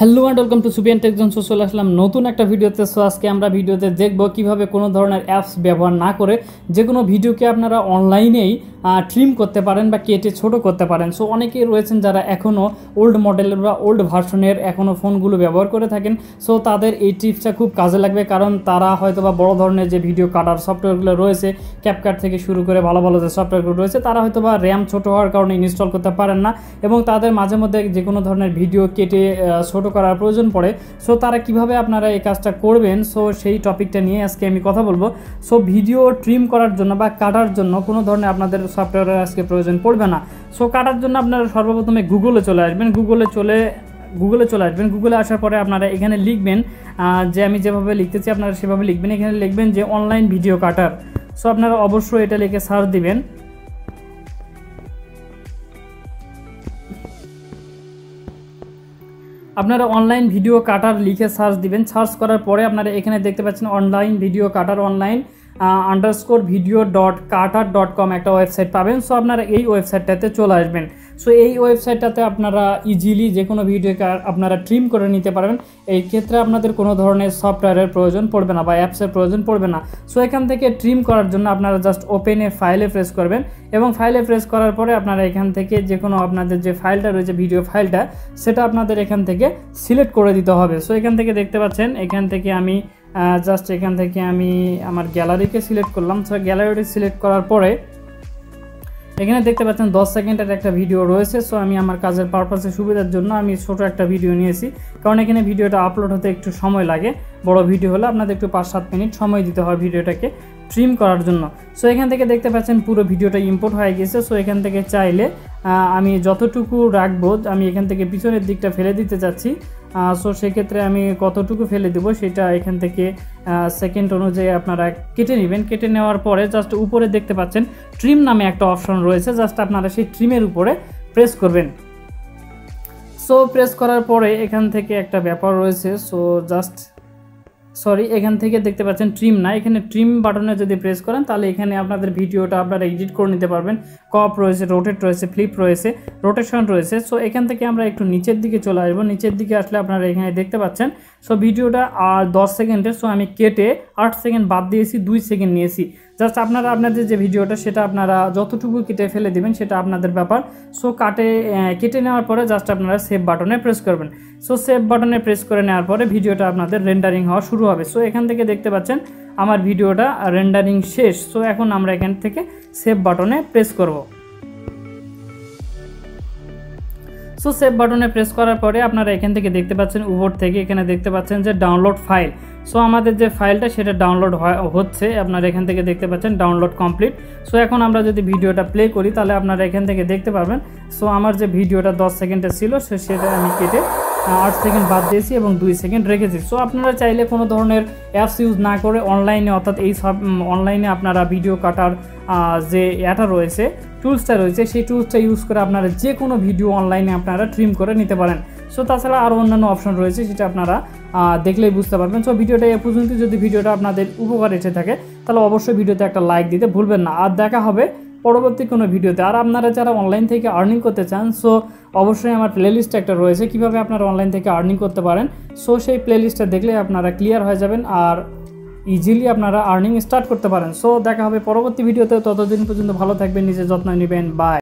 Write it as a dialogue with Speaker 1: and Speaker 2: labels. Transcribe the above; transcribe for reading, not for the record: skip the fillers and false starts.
Speaker 1: Hello and welcome to Sufiyan tech zone. চলে আসলাম নতুন একটা ভিডিওতে। সো আজকে আমরা ভিডিওতে দেখব কিভাবে কোনো ধরনের অ্যাপস ব্যবহার না করে যে কোনো ভিডিওকে আপনারা অনলাইনেই ট্রিম করতে পারেন বা কেটে ছোট করতে পারেন। সো অনেকেই রয়েছেন যারা এখনও ওল্ড মডেলের বা ওল্ড ভার্সনের এখনও ফোনগুলো ব্যবহার করে থাকেন। সো তাদের এই টিপসটা খুব কাজে লাগবে, কারণ তারা হয়তো বা বড় ধরনের যে ভিডিও কাটার সফটওয়্যারগুলো রয়েছে, ক্যাপকাট থেকে শুরু করে ভালো ভালো যে সফটওয়্যারগুলো রয়েছে, তারা হয়তো বা র্যাম ছোটো হওয়ার কারণে ইনস্টল করতে পারেন না এবং তাদের মাঝে মধ্যে যে কোনো ধরনের ভিডিও কেটে ছোট করার প্রয়োজন পড়ে। সো তারা কিভাবে আপনারা এই কাজটা করবেন, সো সেই টপিকটা নিয়ে আজকে আমি কথা বলবো। সো ভিডিও ট্রিম করার জন্য বা কাটার জন্য কোনো ধরনের আপনাদের সফটওয়্যারের আজকে প্রয়োজন পড়বে না। সো কাটার জন্য আপনারা সর্বপ্রথমে গুগলে চলে আসবেন। গুগলে আসার পরে আপনারা এখানে লিখবেন যে আমি যেভাবে লিখতেছি আপনারা সেভাবে লিখবেন। এখানে লিখবেন যে অনলাইন ভিডিও কাটার। সো আপনারা অবশ্যই এটা লিখে সার্চ দিবেন। আপনারা অনলাইন ভিডিও কাটার লিখে সার্চ দিবেন। সার্চ করার পরে আপনারা এখানে দেখতে পাচ্ছেন অনলাইন ভিডিও কাটার online_video.qatar.com একটা ওয়েবসাইট পাবেন। সো আপনারা এই ওয়েবসাইটটাতে চলে আসবেন। সো এই ওয়েবসাইটটাতে আপনারা ইজিলি যে কোনো ভিডিওকে আপনারা ট্রিম করে নিতে পারবেন। এই ক্ষেত্রে আপনাদের কোনো ধরনের সফটওয়্যারের প্রয়োজন পড়বে না বা অ্যাপসের প্রয়োজন পড়বে না। সো এখান থেকে ট্রিম করার জন্য আপনারা জাস্ট ওপেনে ফাইলে প্রেস করবেন এবং ফাইলে প্রেস করার পরে আপনারা এখান থেকে যে কোনো আপনাদের যে ফাইলটা রয়েছে ভিডিও ফাইলটা, সেটা আপনাদের এখান থেকে সিলেক্ট করে দিতে হবে। সো এখান থেকে দেখতে পাচ্ছেন এখান থেকে আমি আমার গ্যালারিকে সিলেক্ট করলাম। সো গ্যালারিটি সিলেক্ট করার পরে এখানে দেখতে পাচ্ছেন 10 সেকেন্ডের একটা ভিডিও রয়েছে। সো আমি আমার কাজের পারপাসের সুবিধার জন্য আমি ছোট একটা ভিডিও নিয়েছি, কারণ এখানে ভিডিওটা আপলোড হতে একটু সময় লাগে। বড় ভিডিও হলে আপনাদের একটু 5-7 মিনিট সময় দিতে হয় ভিডিওটাকে ট্রিম করার জন্য। সো এখান থেকে দেখতে পাচ্ছেন পুরো ভিডিওটা ইম্পোর্ট হয়ে গেছে। সো এখান থেকে চাইলে আমি যতটুকু রাখবো, আমি এখান থেকে পিছনের দিকটা ফেলে দিতে চাচ্ছি। সো সেক্ষেত্রে আমি কতটুকু ফেলে দেবো সেটা এখান থেকে সেকেন্ড অনুযায়ী আপনারা কেটে নেবেন। কেটে নেওয়ার পরে জাস্ট উপরে দেখতে পাচ্ছেন ট্রিম নামে একটা অপশন রয়েছে, জাস্ট আপনারা সেই ট্রিমের উপরে প্রেস করবেন। সো প্রেস করার পরে এখান থেকে একটা ব্যাপার রয়েছে। এখান থেকে দেখতে পাচ্ছেন ট্রিম না, এখানে ট্রিম বাটনে যদি প্রেস করেন তাহলে এখানে আপনাদের ভিডিওটা আপনারা এডিট করে নিতে পারবেন। কপ রয়েছে, রোটেট রয়েছে, ফ্লিপ রয়েছে, রোটেশন রয়েছে। সো এখান থেকে আমরা একটু নিচের দিকে চলে আসবো। নিচের দিকে আসলে আপনারা এখানে দেখতে পাচ্ছেন সো ভিডিওটা 10 সেকেন্ডের। সো আমি কেটে 8 সেকেন্ড বাদ দিয়েছি, 2 সেকেন্ড নিয়েছি। জাস্ট আপনারা আপনাদের যে ভিডিওটা সেটা আপনারা যতটুকু কেটে ফেলে দিবেন সেটা আপনাদের ব্যাপার। সো কেটে নেওয়ার পরে জাস্ট আপনারা সেভ বাটনে প্রেস করবেন। সো সেভ বাটনে প্রেস করে নেওয়ার পরে ভিডিওটা আপনাদের রেন্ডারিং হওয়া শুরু হবে। সো এখান থেকে দেখতে পাচ্ছেন আমার ভিডিওটা রেন্ডারিং শেষ। সো এখন আমরা এখান থেকে সেভ বাটনে প্রেস করব। সো সেভ বাটনে প্রেস করার পরে আপনারা এখান থেকে দেখতে পাচ্ছেন উপর থেকে এখানে দেখতে পাচ্ছেন যে ডাউনলোড ফাইল। সো আমাদের যে ফাইলটা সেটা ডাউনলোড হচ্ছে, আপনারা এখান থেকে দেখতে পাচ্ছেন ডাউনলোড কমপ্লিট। সো এখন আমরা যদি ভিডিওটা প্লে করি তাহলে আপনারা এখান থেকে দেখতে পারবেন সো আমার যে ভিডিওটা 10 সেকেন্ডের ছিল সেটা আমি কেটে 8 সেকেন্ড বাদ দিয়েছি এবং 2 সেকেন্ড রেখেছি। সো আপনারা চাইলে কোনো ধরনের অ্যাপস ইউজ না করে অনলাইনে, অর্থাৎ অনলাইনে আপনারা ভিডিও কাটার যে টুলসটা রয়েছে সেই টুলসটা ইউজ করে আপনারা যে কোনো ভিডিও অনলাইনে আপনারা ট্রিম করে নিতে পারেন। সো তাছাড়া আরও অন্যান্য অপশন রয়েছে, সেটা আপনারা দেখলেই বুঝতে পারবেন। সো ভিডিওটা এ পর্যন্ত যদি ভিডিওটা আপনাদের উপকার এসে থাকে তাহলে অবশ্যই ভিডিওতে একটা লাইক দিতে ভুলবেন না। আর দেখা হবে পরবর্তী কোনো ভিডিওতে। আর আপনারা যারা অনলাইন থেকে আর্নিং করতে চান, সো অবশ্যই আমার প্লেলিস্ট একটা রয়েছে কীভাবে আপনারা অনলাইন থেকে আর্নিং করতে পারেন। সো সেই প্লেলিস্টটা দেখলে আপনারা ক্লিয়ার হয়ে যাবেন আর ইজিলি আপনারা আর্নিং স্টার্ট করতে পারেন। সো দেখা হবে পরবর্তী ভিডিওতে। ততদিন পর্যন্ত ভালো থাকবেন, নিজের যত্ন নেবেন। বাই।